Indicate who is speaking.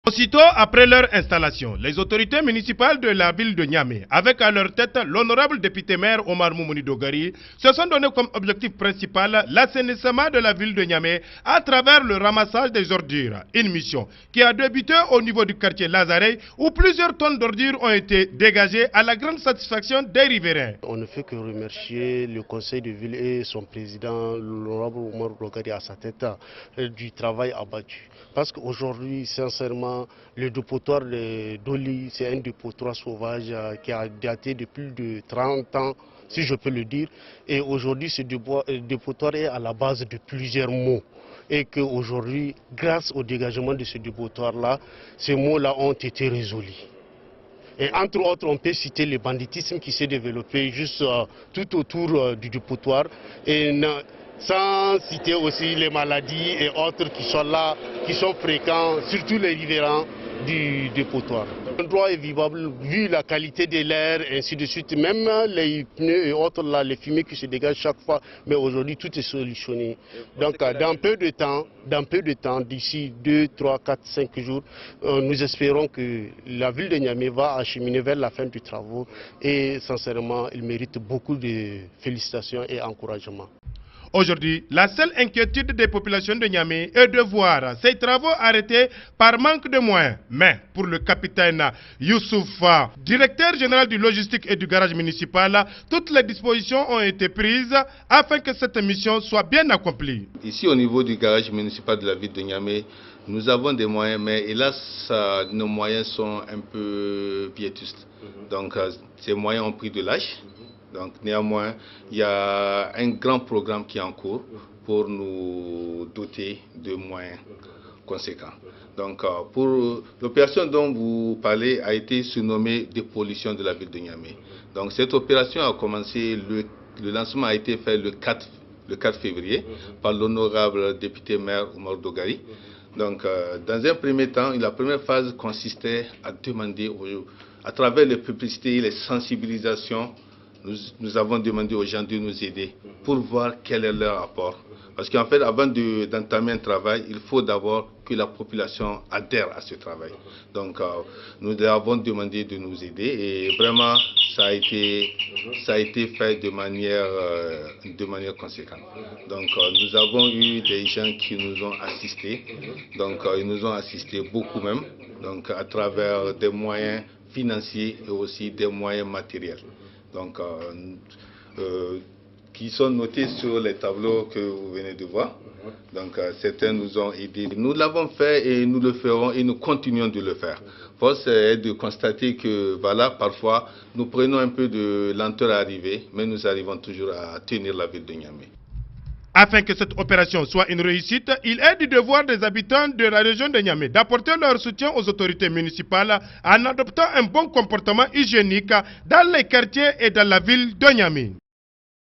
Speaker 1: Aussitôt après leur installation, les autorités municipales de la ville de Niamey, avec à leur tête l'honorable député maire Omar Moumouni Dogari, se sont donné comme objectif principal l'assainissement de la ville de Niamey à travers le ramassage des ordures. Une mission qui a débuté au niveau du quartier Lazaret où plusieurs tonnes d'ordures ont été dégagées à la grande satisfaction des riverains.
Speaker 2: On ne fait que remercier le conseil de ville et son président, l'honorable Omar Dogari à sa tête du travail abattu. Parce qu'aujourd'hui, sincèrement, le dépotoir de Doli, c'est un dépotoir sauvage qui a daté de plus de 30 ans, si je peux le dire. Et aujourd'hui, ce dépotoir est à la base de plusieurs maux. Et qu'aujourd'hui, grâce au dégagement de ce dépotoir-là, ces maux-là ont été résolus. Et entre autres, on peut citer le banditisme qui s'est développé juste tout autour du dépotoir. Sans citer aussi les maladies et autres qui sont là, qui sont fréquents, surtout les riverains du dépotoir. L'endroit est vivable vu la qualité de l'air et ainsi de suite, même les pneus et autres, là, les fumées qui se dégagent chaque fois, mais aujourd'hui tout est solutionné. Donc dans peu de temps, d'ici 2, 3, 4, 5 jours, nous espérons que la ville de Niamey va acheminer vers la fin du travaux et sincèrement, il mérite beaucoup de félicitations et encouragements.
Speaker 1: Aujourd'hui, la seule inquiétude des populations de Niamey est de voir ces travaux arrêtés par manque de moyens. Mais pour le capitaine Youssoufa, directeur général du logistique et du garage municipal, toutes les dispositions ont été prises afin que cette mission soit bien accomplie.
Speaker 3: Ici au niveau du garage municipal de la ville de Niamey, nous avons des moyens, mais hélas, nos moyens sont un peu piétustes. Donc ces moyens ont pris de l'âge. Donc néanmoins, il y a un grand programme qui est en cours pour nous doter de moyens conséquents. Donc pour l'opération dont vous parlez a été surnommée dépollution de la ville de Niamey. Donc cette opération a commencé, le lancement a été fait le 4 février par l'honorable député maire Omar Dogari. Donc dans un premier temps, la première phase consistait à demander, à travers les publicités et les sensibilisations, nous avons demandé aux gens de nous aider pour voir quel est leur apport. Parce qu'en fait, avant d'entamer un travail, il faut d'abord que la population adhère à ce travail. Donc, nous avons demandé de nous aider et vraiment, ça a été fait de manière conséquente. Donc, nous avons eu des gens qui nous ont assistés. Donc, ils nous ont assistés beaucoup même, donc à travers des moyens financiers et aussi des moyens matériels. Donc, qui sont notés sur les tableaux que vous venez de voir. Donc, certains nous ont aidés. Nous l'avons fait et nous le ferons et nous continuons de le faire. Force est de constater que, voilà, parfois, nous prenons un peu de lenteur à arriver, mais nous arrivons toujours à tenir la ville de Niamey.
Speaker 1: Afin que cette opération soit une réussite, il est du devoir des habitants de la région de Niamey d'apporter leur soutien aux autorités municipales en adoptant un bon comportement hygiénique dans les quartiers et dans la ville de Niamey.